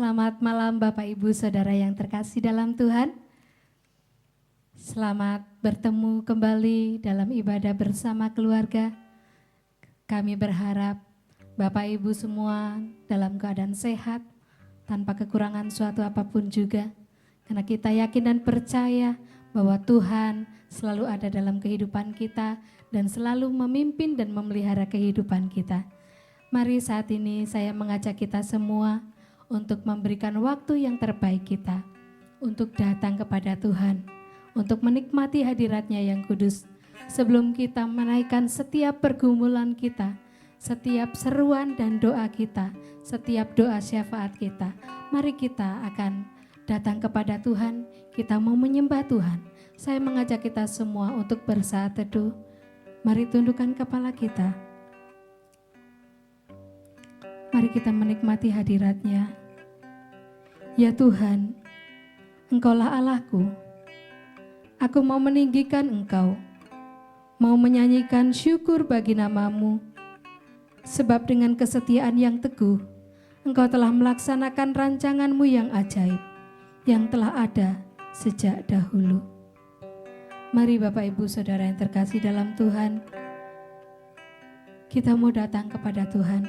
Selamat malam Bapak Ibu Saudara yang terkasih dalam Tuhan. Selamat bertemu kembali dalam ibadah bersama keluarga. Kami berharap Bapak Ibu semua dalam keadaan sehat, tanpa kekurangan suatu apapun juga. Karena kita yakin dan percaya bahwa Tuhan selalu ada dalam kehidupan kita dan selalu memimpin dan memelihara kehidupan kita. Mari saat ini saya mengajak kita semua untuk memberikan waktu yang terbaik kita, untuk datang kepada Tuhan, untuk menikmati hadirat-Nya yang kudus. Sebelum kita menaikkan setiap pergumulan kita, setiap seruan dan doa kita, setiap doa syafaat kita, mari kita akan datang kepada Tuhan, kita mau menyembah Tuhan. Saya mengajak kita semua untuk bersaat teduh. Mari tundukkan kepala kita. Mari kita menikmati hadirat-Nya. Ya Tuhan, Engkaulah Allahku. Aku mau meninggikan Engkau, mau menyanyikan syukur bagi nama-Mu. Sebab dengan kesetiaan yang teguh, Engkau telah melaksanakan rancangan-Mu yang ajaib, yang telah ada sejak dahulu. Mari Bapak Ibu Saudara yang terkasih dalam Tuhan, kita mau datang kepada Tuhan.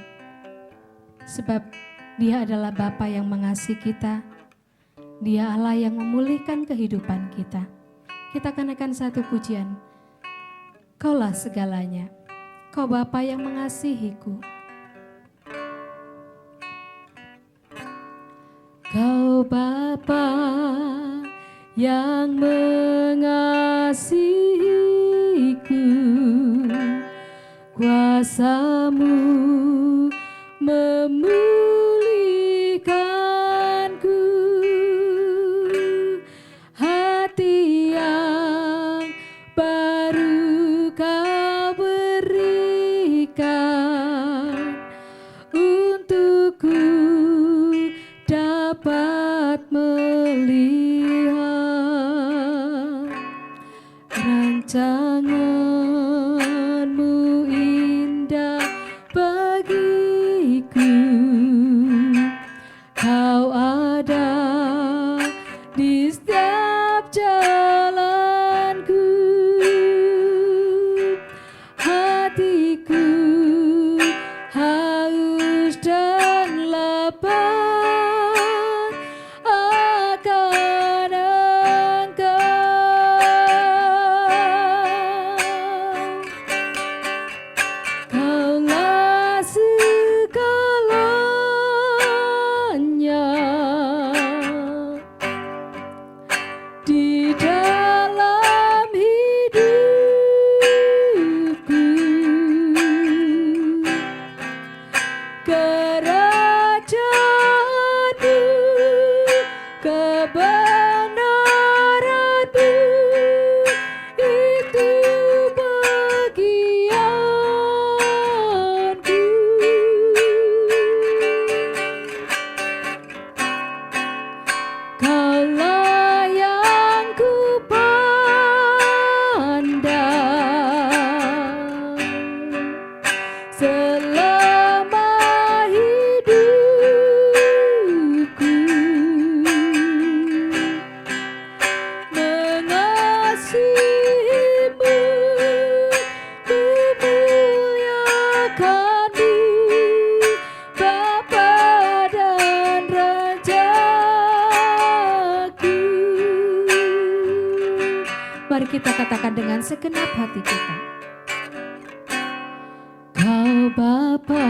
Sebab Dia adalah Bapa yang mengasihi kita. Dia Allah yang memulihkan kehidupan kita. Kita kenakan satu pujian. Kaulah segalanya, Kau Bapa yang mengasihiku. Kau Bapa yang mengasihiku, kuasa-Mu memulihkanku, hati yang baru Kau berikan, untukku dapat melihat rancangan-Mu indah bagiku. Kau ada di setiap jalanku, hatiku haus dan lapar akan Engkau. Kaulah segalanya di dalam hidupku. Kerajaan-Mu, kebenaran-Mu, itu bagianku. Kaulah yang kupandang selama hidupku, mengasihi-Mu, memuliakan-Mu, Bapa dan Rajaku. Mari kita katakan dengan segenap hati kita. Kau Bapa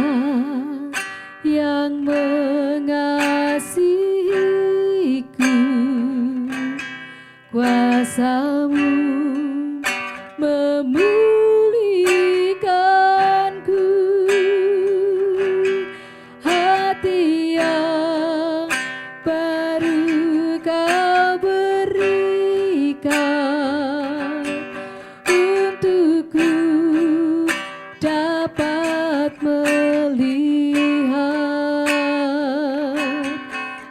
yang mengasihiku, kuasa-Mu memulihkanku, hati yang baru Kau berikan, untukku dapat melihat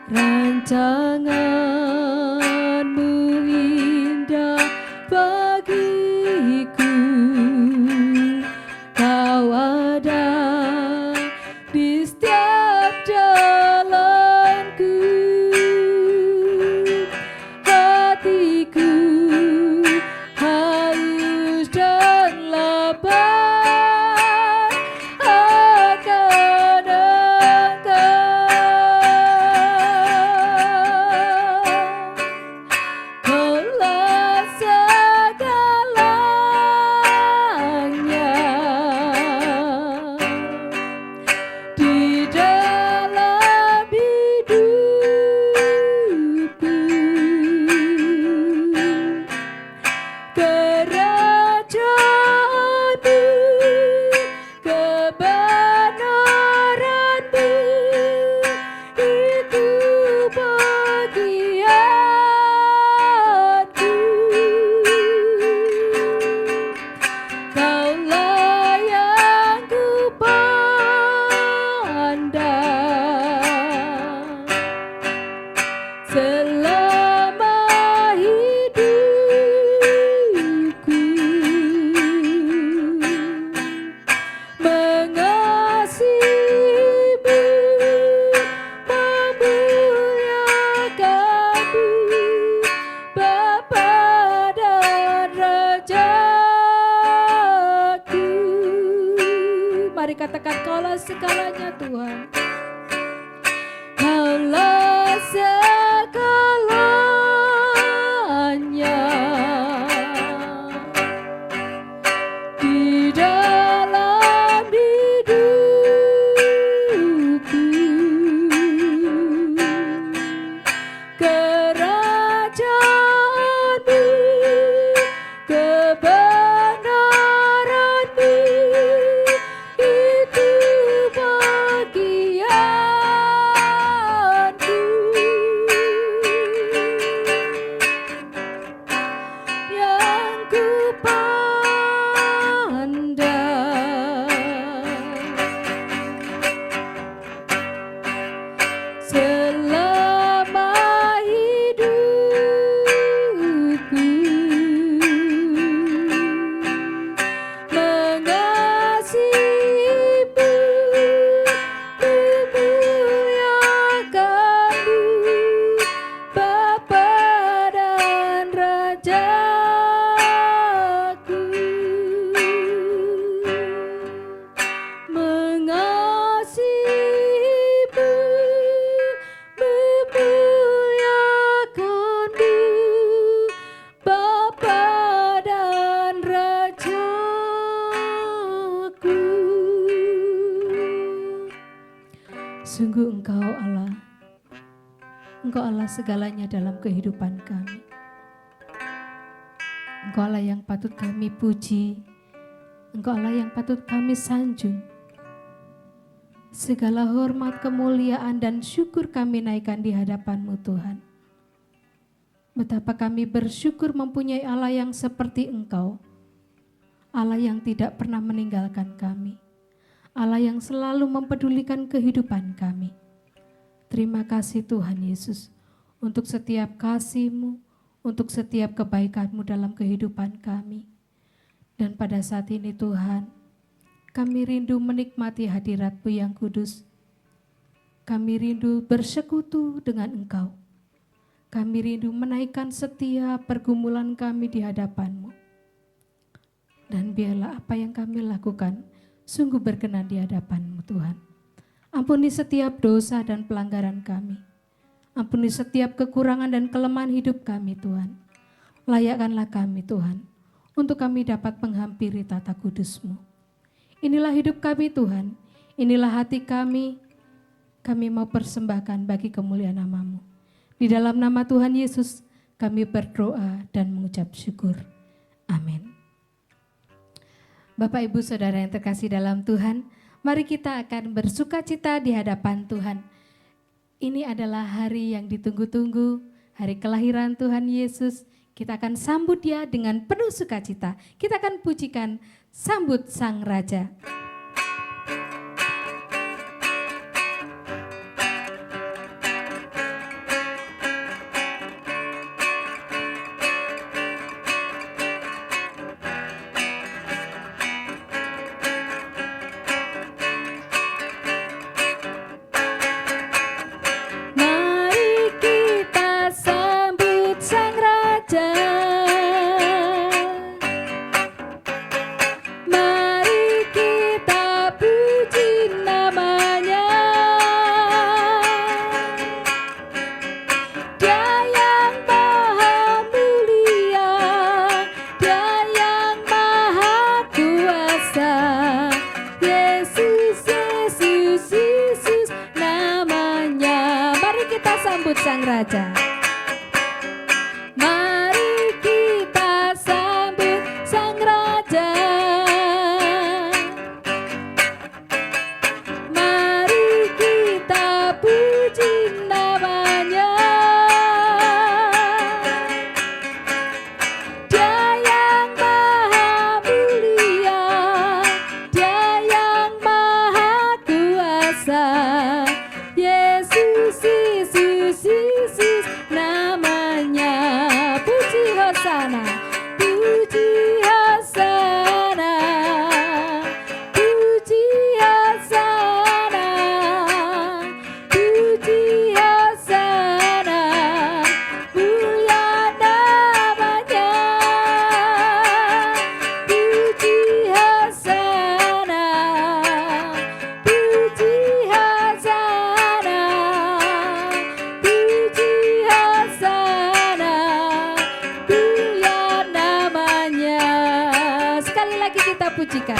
rancangan-Mu indah bagiku. Kau ada di setiap jalanku, selama hidupku, mengasihimu, memuliakanmu, Bapa dan Rajaku. Mari katakan, Kaulah segalanya Tuhan. Kaulah segalanya di dalam hidupku, kerajaanmu, kebenaranmu, itu bagianku. Yang ku pandang selama hidupku, mengasihimu, memuliakanmu, Bapa dan Rajaku. Mengasihimu, memuliakanmu, Bapa dan Rajaku. Sungguh Engkau Allah, Engkau Allah segalanya dalam kehidupan kami. Engkau Allah yang patut kami puji, Engkau Allah yang patut kami sanjung. Segala hormat, kemuliaan, dan syukur kami naikkan di hadapan-Mu Tuhan. Betapa kami bersyukur mempunyai Allah yang seperti Engkau, Allah yang tidak pernah meninggalkan kami, Allah yang selalu mempedulikan kehidupan kami. Terima kasih Tuhan Yesus untuk setiap kasih-Mu, untuk setiap kebaikan-Mu dalam kehidupan kami. Dan pada saat ini Tuhan, kami rindu menikmati hadirat-Mu yang kudus. Kami rindu bersekutu dengan Engkau. Kami rindu menaikkan setiap pergumulan kami di hadapan-Mu. Dan biarlah apa yang kami lakukan sungguh berkenan di hadapan-Mu Tuhan. Ampuni setiap dosa dan pelanggaran kami. Ampuni setiap kekurangan dan kelemahan hidup kami Tuhan. Layakkanlah kami Tuhan, untuk kami dapat menghampiri tata kudus-Mu. Inilah hidup kami Tuhan, inilah hati kami mau persembahkan bagi kemuliaan nama-Mu. Di dalam nama Tuhan Yesus kami berdoa dan mengucap syukur. Amin. Bapak Ibu Saudara yang terkasih dalam Tuhan, mari kita akan bersukacita di hadapan Tuhan. Ini adalah hari yang ditunggu-tunggu, hari kelahiran Tuhan Yesus. Kita akan sambut Dia dengan penuh sukacita. Kita akan pujikan Sambut Sang Raja. Mari kita pujikan.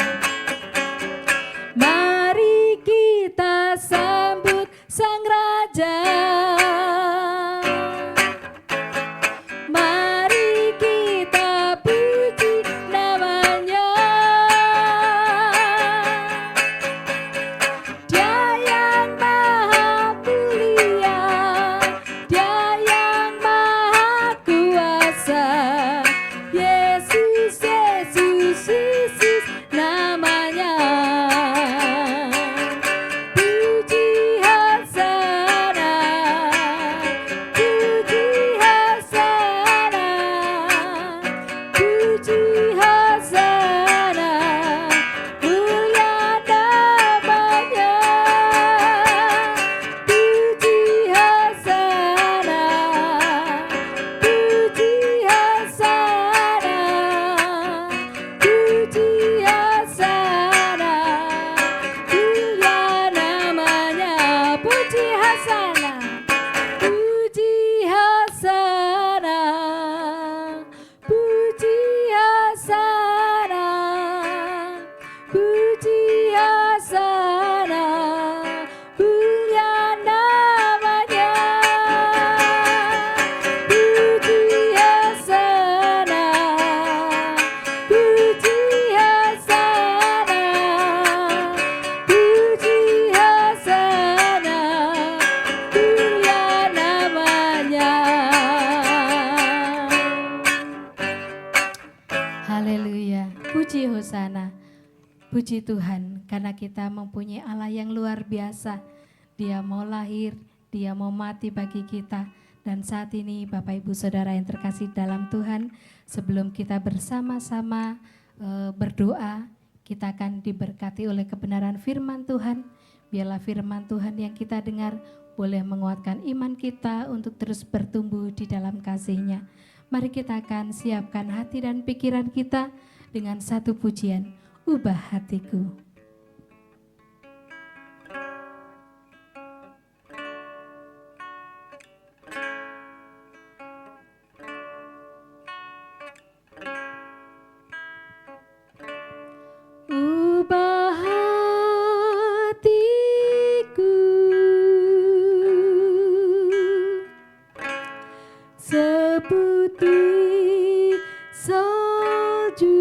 Mari kita sambut Sang Raja. Mari kita puji namanya. Dia yang maha mulia, Dia yang maha kuasa. Yesus, Yesus, Yesus namanya. Puji Hosana, puji Hosana, puji Hosana, mulia namanya. Puji Hosana, puji Hosana, puji Hosana, mulia namanya. Puji Hosana, puji Hosana, puji Hosana, puji Hosana, mulia namanya. Puji Hosana, puji Hosana, puji Hosana, mulia namanya. Haleluya, puji Hosana. Puji Tuhan, karena kita mempunyai Allah yang luar biasa. Dia mau lahir, Dia mau mati bagi kita. Dan saat ini Bapak Ibu Saudara yang terkasih dalam Tuhan, sebelum kita bersama-sama berdoa, kita akan diberkati oleh kebenaran firman Tuhan. Biarlah firman Tuhan yang kita dengar boleh menguatkan iman kita untuk terus bertumbuh di dalam kasih-Nya. Mari kita akan siapkan hati dan pikiran kita dengan satu pujian, Ubah Hatiku. Ubah hatiku seputih salju.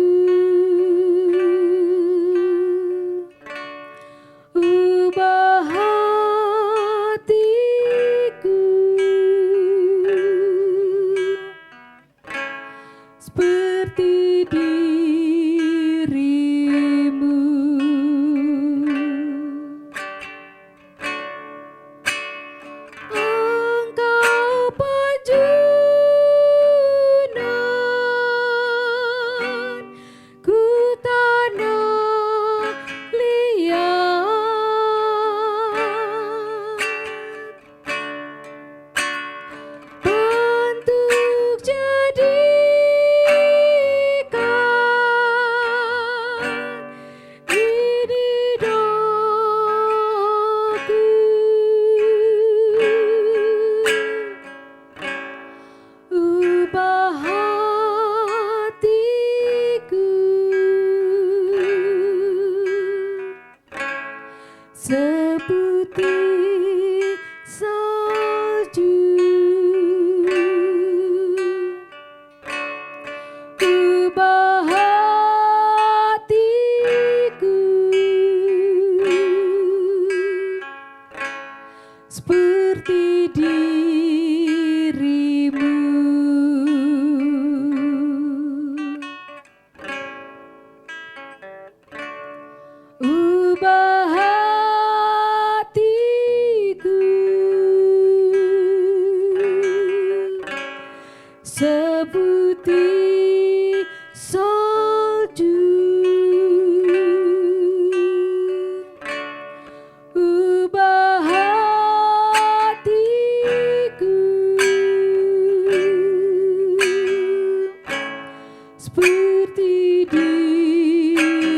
Ubah hatiku seperti dirimu. Engkau pajunan ku tanah liat. Bentuk jadikan ini doaku. Ubah hatiku seputih salju. Ubah hatiku seperti dirimu. Ubah hatiku seputih salju. Ubah hatiku seperti dirimu.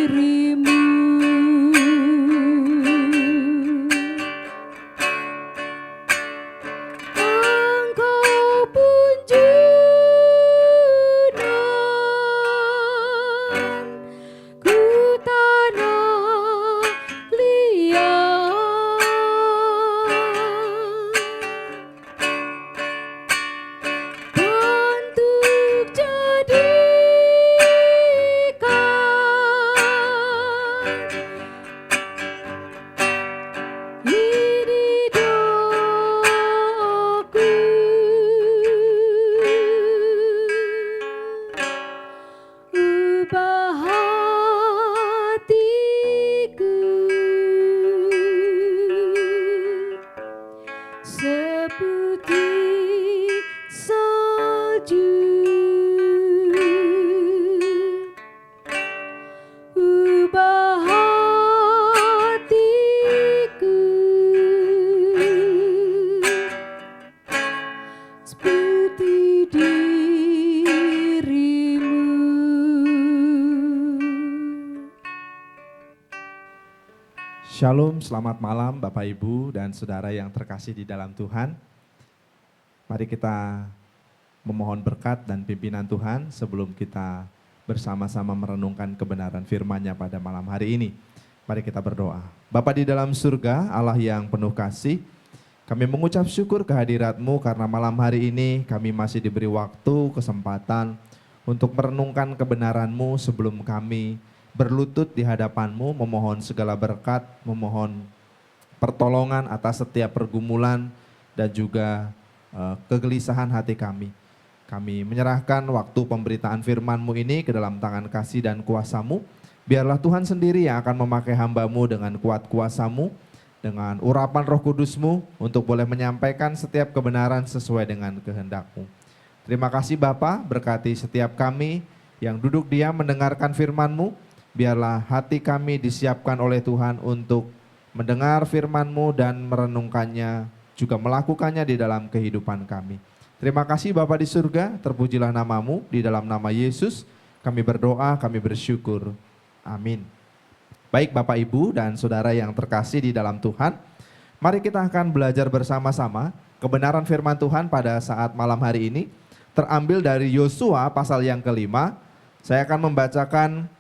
Engkau pun junjungan Shalom, selamat malam Bapak Ibu dan Saudara yang terkasih di dalam Tuhan. Mari kita memohon berkat dan pimpinan Tuhan sebelum kita bersama-sama merenungkan kebenaran firman-Nya pada malam hari ini. Mari kita berdoa. Bapa di dalam surga, Allah yang penuh kasih, kami mengucap syukur kehadirat-Mu karena malam hari ini kami masih diberi waktu, kesempatan untuk merenungkan kebenaran-Mu sebelum kami berlutut di hadapan-Mu, memohon segala berkat, memohon pertolongan atas setiap pergumulan dan juga kegelisahan hati kami. Kami menyerahkan waktu pemberitaan firman-Mu ini ke dalam tangan kasih dan kuasa-Mu. Biarlah Tuhan sendiri yang akan memakai hamba-Mu dengan kuat kuasa-Mu, dengan urapan Roh Kudus-Mu untuk boleh menyampaikan setiap kebenaran sesuai dengan kehendak-Mu. Terima kasih Bapa, berkati setiap kami yang duduk diam mendengarkan firman-Mu. Biarlah hati kami disiapkan oleh Tuhan untuk mendengar firman-Mu dan merenungkannya, juga melakukannya di dalam kehidupan kami. Terima kasih Bapa di surga, terpujilah nama-Mu, di dalam nama Yesus kami berdoa, kami bersyukur. Amin. Baik Bapak Ibu dan Saudara yang terkasih di dalam Tuhan, mari kita akan belajar bersama-sama kebenaran firman Tuhan pada saat malam hari ini, terambil dari Yosua pasal yang ke-5. Saya akan membacakan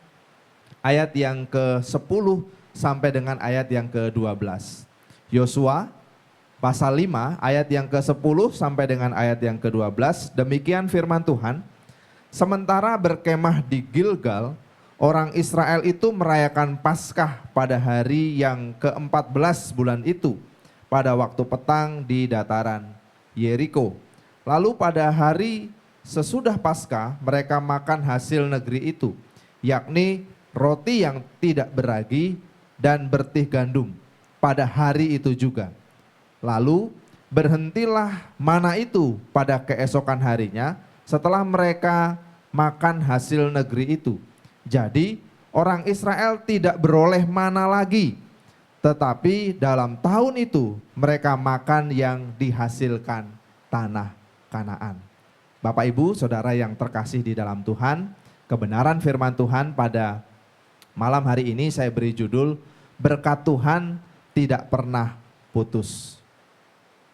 ayat yang ke-10 sampai dengan ayat yang ke-12. Yosua pasal 5 ayat yang ke-10 sampai dengan ayat yang ke-12. Demikian firman Tuhan. Sementara berkemah di Gilgal, orang Israel itu merayakan Paskah pada hari yang ke-14 bulan itu, pada waktu petang di dataran Yeriko. Lalu pada hari sesudah Paskah mereka makan hasil negeri itu, yakni roti yang tidak beragi dan bertih gandum pada hari itu juga. Lalu berhentilah mana itu pada keesokan harinya setelah mereka makan hasil negeri itu. Jadi orang Israel tidak beroleh mana lagi, tetapi dalam tahun itu mereka makan yang dihasilkan tanah Kanaan. Bapak Ibu Saudara yang terkasih di dalam Tuhan, kebenaran firman Tuhan pada malam hari ini saya beri judul berkat Tuhan tidak pernah putus.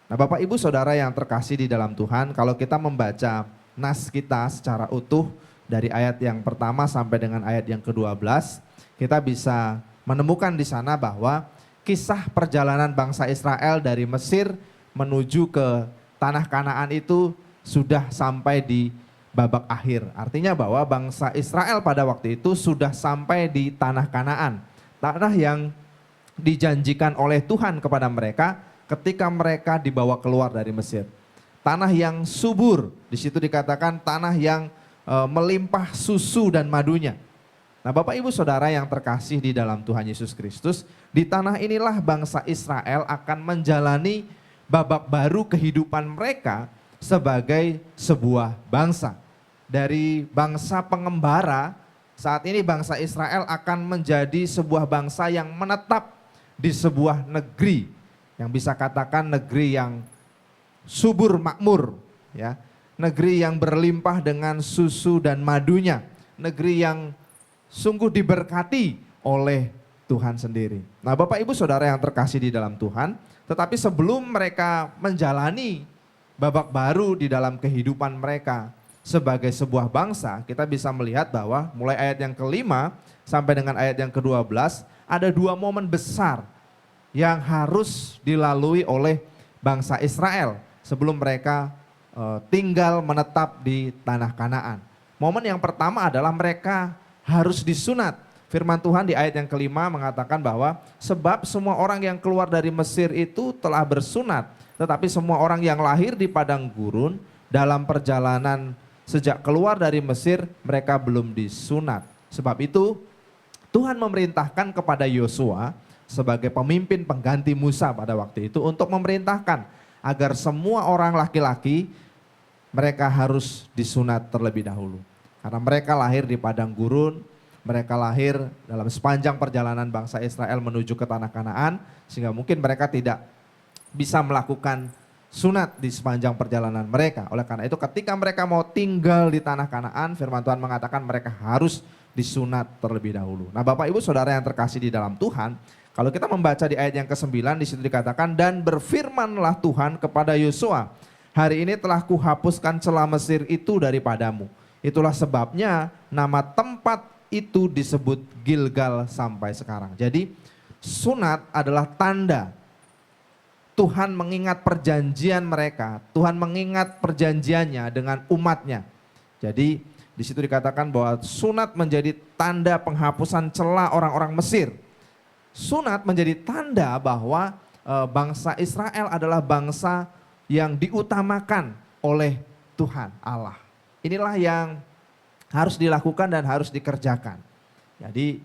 Nah Bapak Ibu Saudara yang terkasih di dalam Tuhan, kalau kita membaca nas kita secara utuh dari ayat yang pertama sampai dengan ayat yang ke-12, kita bisa menemukan di sana bahwa kisah perjalanan bangsa Israel dari Mesir menuju ke tanah Kanaan itu sudah sampai di babak akhir. Artinya bahwa bangsa Israel pada waktu itu sudah sampai di tanah Kanaan. Tanah yang dijanjikan oleh Tuhan kepada mereka ketika mereka dibawa keluar dari Mesir. Tanah yang subur, di situ dikatakan tanah yang melimpah susu dan madunya. Nah Bapak Ibu Saudara yang terkasih di dalam Tuhan Yesus Kristus, di tanah inilah bangsa Israel akan menjalani babak baru kehidupan mereka sebagai sebuah bangsa. Dari bangsa pengembara, saat ini bangsa Israel akan menjadi sebuah bangsa yang menetap di sebuah negeri, yang bisa katakan negeri yang subur makmur, ya, negeri yang berlimpah dengan susu dan madunya, negeri yang sungguh diberkati oleh Tuhan sendiri. Nah Bapak Ibu Saudara yang terkasih di dalam Tuhan, tetapi sebelum mereka menjalani babak baru di dalam kehidupan mereka sebagai sebuah bangsa, kita bisa melihat bahwa mulai ayat yang ke-5 sampai dengan ayat yang ke-12 ada dua momen besar yang harus dilalui oleh bangsa Israel sebelum mereka tinggal menetap di tanah Kanaan. Momen yang pertama adalah mereka harus disunat. Firman Tuhan di ayat yang ke-5 mengatakan bahwa sebab semua orang yang keluar dari Mesir itu telah bersunat, tetapi semua orang yang lahir di padang gurun dalam perjalanan sejak keluar dari Mesir mereka belum disunat. Sebab itu Tuhan memerintahkan kepada Yosua sebagai pemimpin pengganti Musa pada waktu itu untuk memerintahkan agar semua orang laki-laki mereka harus disunat terlebih dahulu. Karena mereka lahir di padang gurun, mereka lahir dalam sepanjang perjalanan bangsa Israel menuju ke tanah Kanaan, sehingga mungkin mereka tidak bisa melakukan sunat di sepanjang perjalanan mereka. Oleh karena itu ketika mereka mau tinggal di tanah Kanaan, firman Tuhan mengatakan mereka harus disunat terlebih dahulu. Nah Bapak Ibu Saudara yang terkasih di dalam Tuhan, Kalau kita membaca di ayat yang ke-9 di situ dikatakan, dan berfirmanlah Tuhan kepada Yosua, hari ini telah kuhapuskan celah Mesir itu daripadamu. Itulah sebabnya nama tempat itu disebut Gilgal sampai sekarang. Jadi sunat adalah tanda Tuhan mengingat perjanjian mereka, Tuhan mengingat perjanjiannya dengan umatnya. Jadi di situ dikatakan bahwa sunat menjadi tanda penghapusan celah orang-orang Mesir. Sunat menjadi tanda bahwa bangsa Israel adalah bangsa yang diutamakan oleh Tuhan Allah. Inilah yang harus dilakukan dan harus dikerjakan. Jadi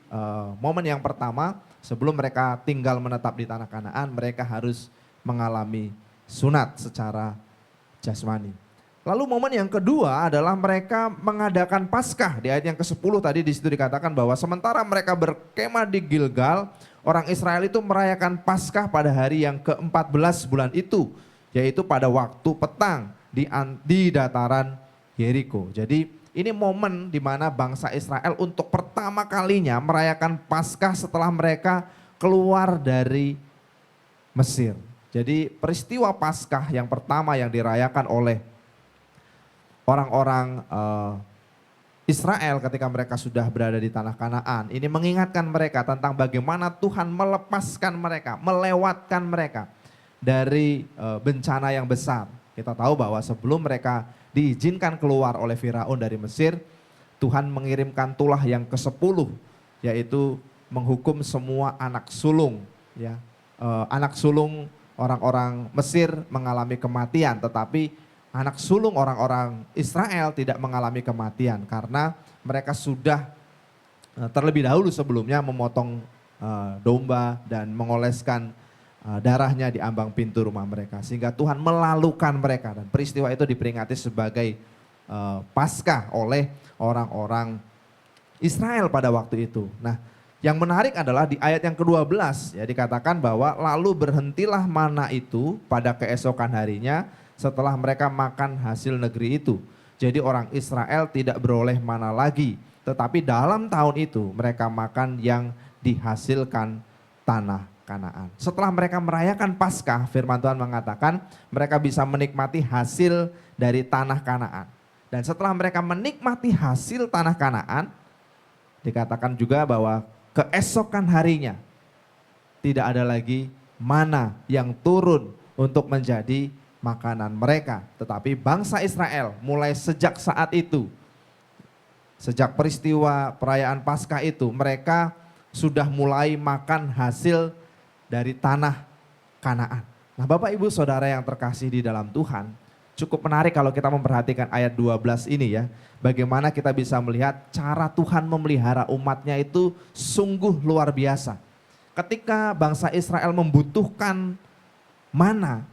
momen yang pertama sebelum mereka tinggal menetap di tanah Kanaan, mereka harus mengalami sunat secara jasmani. Lalu momen yang kedua adalah mereka mengadakan Paskah. Di ayat yang ke-10 tadi di situ dikatakan bahwa sementara mereka berkemah di Gilgal, orang Israel itu merayakan Paskah pada hari yang ke-14 bulan itu, yaitu pada waktu petang di dataran Yeriko. Jadi ini momen di mana bangsa Israel untuk pertama kalinya merayakan Paskah setelah mereka keluar dari Mesir. Jadi peristiwa Paskah yang pertama yang dirayakan oleh orang-orang Israel ketika mereka sudah berada di tanah Kanaan, ini mengingatkan mereka tentang bagaimana Tuhan melepaskan mereka, melewatkan mereka dari bencana yang besar. Kita tahu bahwa sebelum mereka diizinkan keluar oleh Firaun dari Mesir, Tuhan mengirimkan tulah yang ke-10, yaitu menghukum semua anak sulung. Ya, anak sulung orang-orang Mesir mengalami kematian, tetapi anak sulung orang-orang Israel tidak mengalami kematian karena mereka sudah terlebih dahulu sebelumnya memotong domba dan mengoleskan darahnya di ambang pintu rumah mereka. Sehingga Tuhan melalukan mereka dan peristiwa itu diperingati sebagai Paskah oleh orang-orang Israel pada waktu itu. Nah, yang menarik adalah di ayat yang ke-12 ya dikatakan bahwa lalu berhentilah mana itu pada keesokan harinya setelah mereka makan hasil negeri itu. Jadi orang Israel tidak beroleh mana lagi. Tetapi dalam tahun itu mereka makan yang dihasilkan tanah Kanaan. Setelah mereka merayakan Paskah, firman Tuhan mengatakan mereka bisa menikmati hasil dari tanah Kanaan. Dan setelah mereka menikmati hasil tanah Kanaan, dikatakan juga bahwa keesokan harinya tidak ada lagi mana yang turun untuk menjadi makanan mereka. Tetapi bangsa Israel mulai sejak saat itu, sejak peristiwa perayaan Paskah itu, mereka sudah mulai makan hasil dari tanah Kanaan. Nah, Bapak Ibu Saudara yang terkasih di dalam Tuhan, cukup menarik kalau kita memperhatikan ayat 12 ini ya. Bagaimana kita bisa melihat cara Tuhan memelihara umatnya itu sungguh luar biasa. Ketika bangsa Israel membutuhkan mana,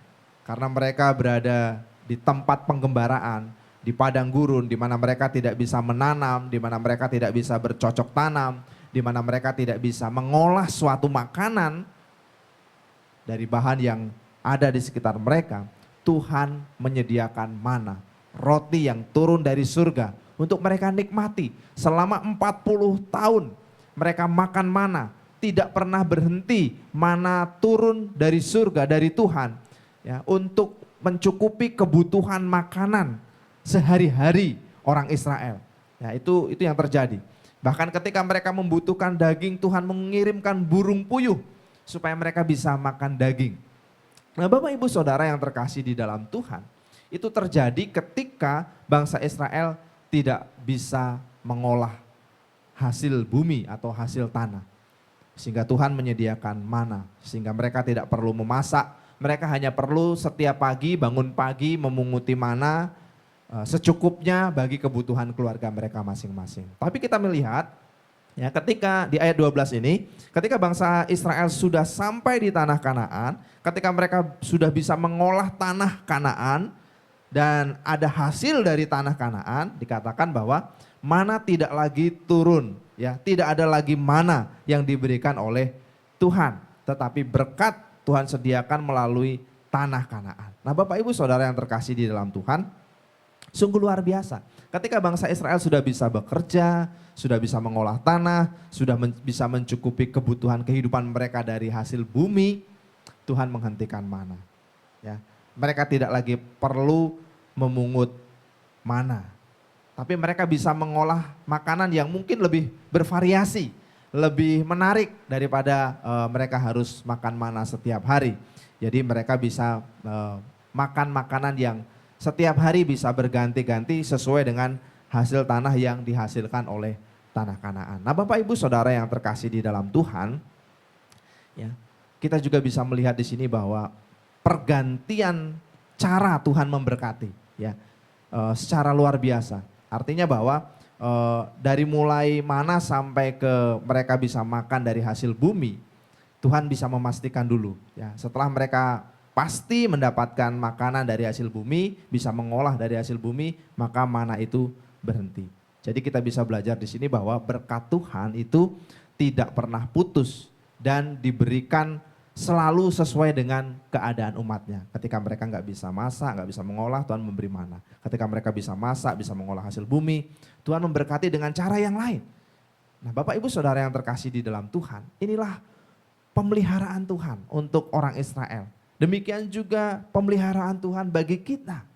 karena mereka berada di tempat penggembaraan, di padang gurun, di mana mereka tidak bisa menanam, di mana mereka tidak bisa bercocok tanam, di mana mereka tidak bisa mengolah suatu makanan dari bahan yang ada di sekitar mereka. Tuhan menyediakan mana, roti yang turun dari surga untuk mereka nikmati. Selama 40 tahun mereka makan mana, tidak pernah berhenti mana turun dari surga, dari Tuhan. Ya, untuk mencukupi kebutuhan makanan sehari-hari orang Israel. Ya, itu yang terjadi. Bahkan ketika mereka membutuhkan daging, Tuhan mengirimkan burung puyuh supaya mereka bisa makan daging. Nah, Bapak Ibu Saudara yang terkasih di dalam Tuhan, itu terjadi ketika bangsa Israel tidak bisa mengolah hasil bumi atau hasil tanah. Sehingga Tuhan menyediakan mana, sehingga mereka tidak perlu memasak. Mereka hanya perlu setiap pagi bangun pagi memunguti mana secukupnya bagi kebutuhan keluarga mereka masing-masing. Tapi kita melihat ya ketika di ayat 12 ini, ketika bangsa Israel sudah sampai di tanah Kanaan, ketika mereka sudah bisa mengolah tanah Kanaan dan ada hasil dari tanah Kanaan, dikatakan bahwa mana tidak lagi turun, ya, tidak ada lagi mana yang diberikan oleh Tuhan, tetapi berkat Tuhan sediakan melalui tanah Kanaan. Nah, Bapak Ibu Saudara yang terkasih di dalam Tuhan, sungguh luar biasa. Ketika bangsa Israel sudah bisa bekerja, sudah bisa mengolah tanah, sudah bisa mencukupi kebutuhan kehidupan mereka dari hasil bumi, Tuhan menghentikan mana. Ya, mereka tidak lagi perlu memungut mana, tapi mereka bisa mengolah makanan yang mungkin lebih bervariasi, lebih menarik daripada mereka harus makan mana setiap hari. Jadi mereka bisa makan makanan yang setiap hari bisa berganti-ganti sesuai dengan hasil tanah yang dihasilkan oleh tanah Kanaan. Nah, Bapak Ibu Saudara yang terkasih di dalam Tuhan, ya, kita juga bisa melihat di sini bahwa pergantian cara Tuhan memberkati, ya, secara luar biasa. Artinya bahwa dari mulai mana sampai ke mereka bisa makan dari hasil bumi, Tuhan bisa memastikan dulu, ya. Setelah mereka pasti mendapatkan makanan dari hasil bumi, bisa mengolah dari hasil bumi, maka mana itu berhenti. Jadi kita bisa belajar di sini bahwa berkat Tuhan itu tidak pernah putus dan diberikan selalu sesuai dengan keadaan umatnya. Ketika mereka nggak bisa masak, nggak bisa mengolah, Tuhan memberi mana. Ketika mereka bisa masak, bisa mengolah hasil bumi, Tuhan memberkati dengan cara yang lain. Nah, Bapak Ibu Saudara yang terkasih di dalam Tuhan, inilah pemeliharaan Tuhan untuk orang Israel. Demikian juga pemeliharaan Tuhan bagi kita.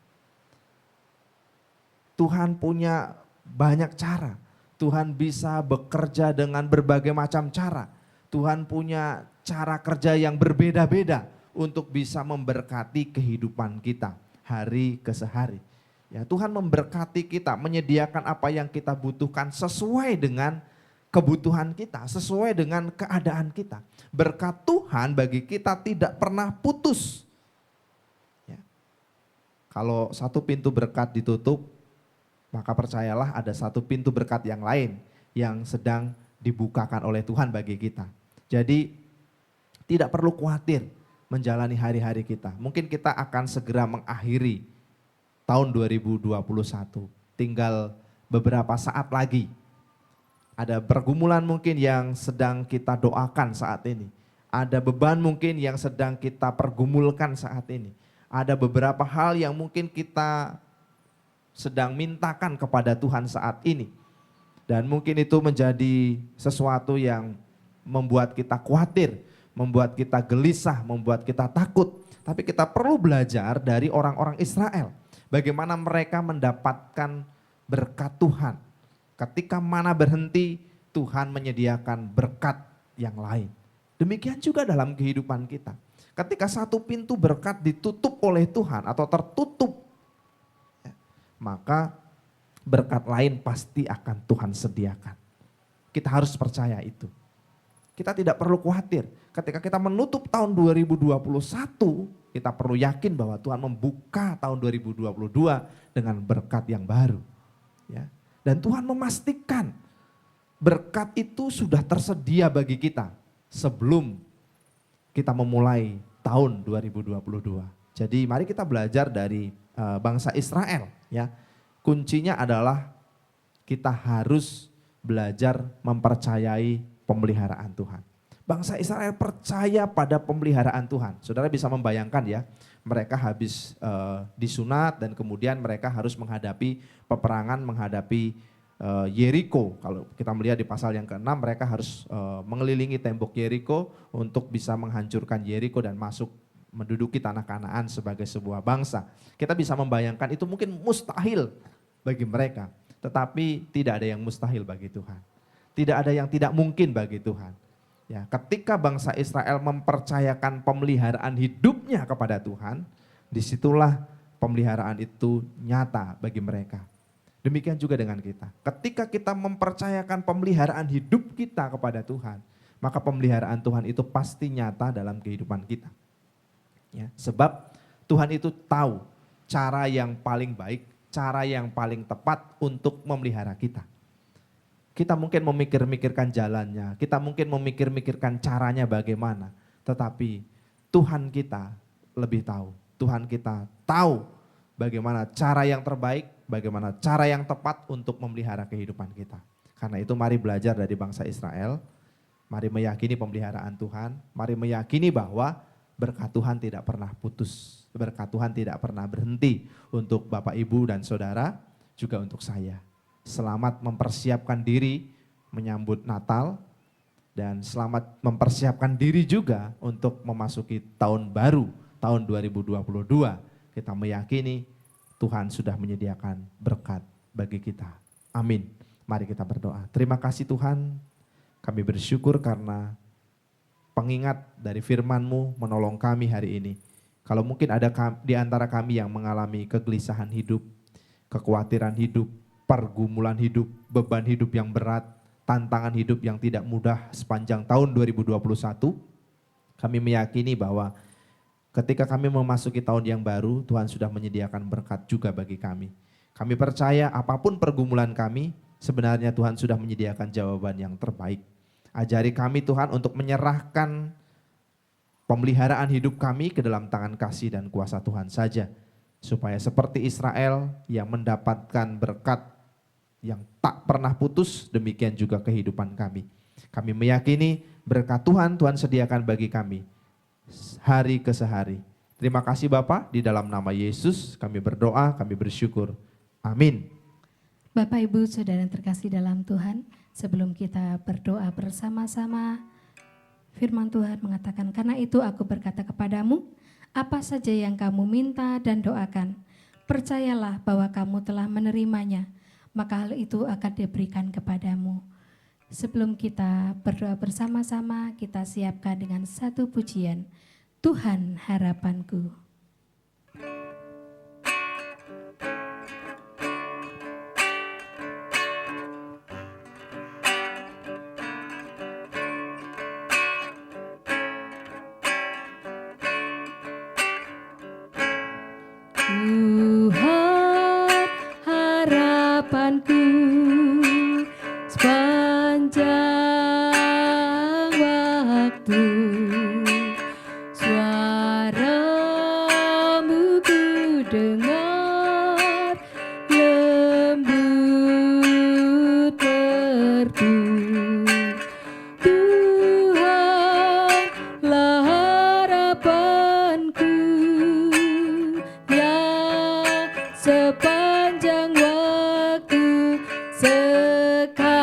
Tuhan punya banyak cara. Tuhan bisa bekerja dengan berbagai macam cara. Tuhan punya cara kerja yang berbeda-beda untuk bisa memberkati kehidupan kita hari ke hari. Ya, Tuhan memberkati kita, menyediakan apa yang kita butuhkan sesuai dengan kebutuhan kita, sesuai dengan keadaan kita. Berkat Tuhan bagi kita tidak pernah putus. Ya. Kalau satu pintu berkat ditutup, maka percayalah ada satu pintu berkat yang lain yang sedang dibukakan oleh Tuhan bagi kita. Jadi tidak perlu khawatir menjalani hari-hari kita. Mungkin kita akan segera mengakhiri tahun 2021. Tinggal beberapa saat lagi. Ada pergumulan mungkin yang sedang kita doakan saat ini. Ada beban mungkin yang sedang kita pergumulkan saat ini. Ada beberapa hal yang mungkin kita sedang mintakan kepada Tuhan saat ini. Dan mungkin itu menjadi sesuatu yang membuat kita khawatir, membuat kita gelisah, membuat kita takut. Tapi kita perlu belajar dari orang-orang Israel. Bagaimana mereka mendapatkan berkat Tuhan. Ketika mana berhenti, Tuhan menyediakan berkat yang lain. Demikian juga dalam kehidupan kita. Ketika satu pintu berkat ditutup oleh Tuhan atau tertutup, maka berkat lain pasti akan Tuhan sediakan. Kita harus percaya itu. Kita tidak perlu khawatir. Ketika kita menutup tahun 2021, kita perlu yakin bahwa Tuhan membuka tahun 2022 dengan berkat yang baru. Ya. Dan Tuhan memastikan berkat itu sudah tersedia bagi kita sebelum kita memulai tahun 2022. Jadi mari kita belajar dari bangsa Israel, ya. Kuncinya adalah kita harus belajar mempercayai pemeliharaan Tuhan. Bangsa Israel percaya pada pemeliharaan Tuhan. Saudara bisa membayangkan, ya, mereka habis disunat dan kemudian mereka harus menghadapi peperangan, menghadapi Yeriko. Kalau kita melihat di pasal yang ke-6, mereka harus mengelilingi tembok Yeriko untuk bisa menghancurkan Yeriko dan masuk menduduki tanah Kanaan sebagai sebuah bangsa. Kita bisa membayangkan itu mungkin mustahil bagi mereka, tetapi tidak ada yang mustahil bagi Tuhan. Tidak ada yang tidak mungkin bagi Tuhan. Ya, ketika bangsa Israel mempercayakan pemeliharaan hidupnya kepada Tuhan, disitulah pemeliharaan itu nyata bagi mereka. Demikian juga dengan kita. Ketika kita mempercayakan pemeliharaan hidup kita kepada Tuhan, maka pemeliharaan Tuhan itu pasti nyata dalam kehidupan kita. Ya, sebab Tuhan itu tahu cara yang paling baik, cara yang paling tepat untuk memelihara kita. Kita mungkin memikir-mikirkan jalannya, kita mungkin memikir-mikirkan caranya bagaimana. Tetapi Tuhan kita lebih tahu. Tuhan kita tahu bagaimana cara yang terbaik, bagaimana cara yang tepat untuk memelihara kehidupan kita. Karena itu mari belajar dari bangsa Israel, mari meyakini pemeliharaan Tuhan, mari meyakini bahwa berkat Tuhan tidak pernah putus, berkat Tuhan tidak pernah berhenti untuk Bapak, Ibu, dan Saudara. juga untuk saya. Selamat mempersiapkan diri menyambut Natal dan selamat mempersiapkan diri juga untuk memasuki tahun baru, tahun 2022. Kita meyakini Tuhan sudah menyediakan berkat bagi kita. Amin. Mari kita berdoa. Terima kasih Tuhan, kami bersyukur karena pengingat dari firman-Mu menolong kami hari ini. Kalau mungkin ada di antara kami yang mengalami kegelisahan hidup, kekhawatiran hidup, pergumulan hidup, beban hidup yang berat, tantangan hidup yang tidak mudah sepanjang tahun 2021, kami meyakini bahwa ketika kami memasuki tahun yang baru, Tuhan sudah menyediakan berkat juga bagi kami. Kami percaya apapun pergumulan kami, sebenarnya Tuhan sudah menyediakan jawaban yang terbaik. Ajari kami Tuhan untuk menyerahkan pemeliharaan hidup kami ke dalam tangan kasih dan kuasa Tuhan saja. Supaya seperti Israel yang mendapatkan berkat yang tak pernah putus, demikian juga kehidupan kami. Kami meyakini berkat Tuhan sediakan bagi kami hari ke sehari. Terima kasih Bapa, di dalam nama Yesus kami berdoa, kami bersyukur. Amin. Bapak Ibu Saudara yang terkasih dalam Tuhan, sebelum kita berdoa bersama-sama, firman Tuhan mengatakan, karena itu aku berkata kepadamu, apa saja yang kamu minta dan doakan, percayalah bahwa kamu telah menerimanya, maka hal itu akan diberikan kepadamu. Sebelum kita berdoa bersama-sama, kita siapkan dengan satu pujian, Tuhan harapanku. Tuhan harapanku sepanjang waktu, suara-Mu ku dengar lembut merdu. Tuhanlah harapanku yang sepanjang waktu, sekarang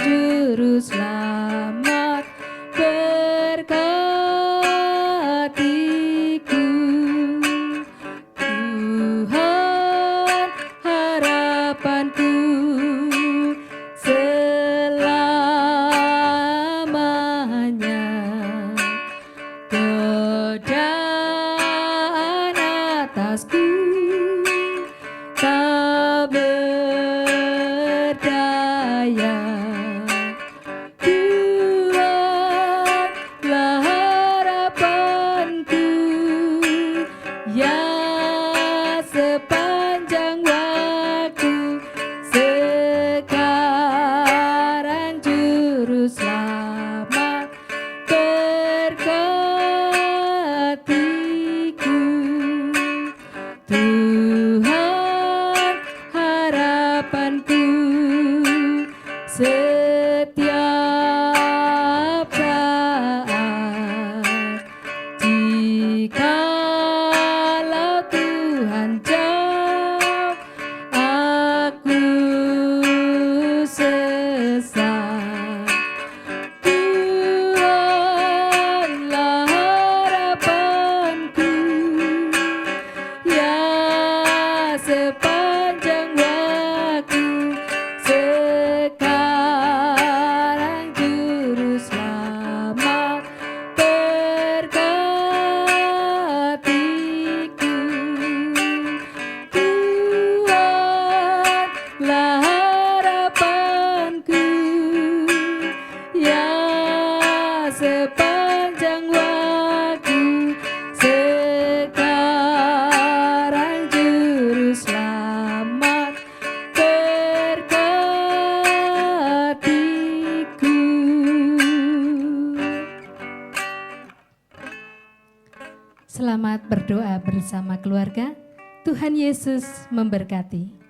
juru selamat berkatiku. Tuhan harapanku selamanya, godaan atasku tak berdaya. Tuhanlah harapanku yang sepanjang waktu, sekarang juru selamat berkatiku. Tuhan harapanku setiap saat, jikalau Tuhan jauh aku sesat. Tuhanlah harapanku yang sepanjang waktu, sekarang juru selamat berkatiku. Tuhanlah harapanku yang sepanjang waktu, sekarang juru selamat berkatiku. Selamat berdoa bersama keluarga. Tuhan Yesus memberkati.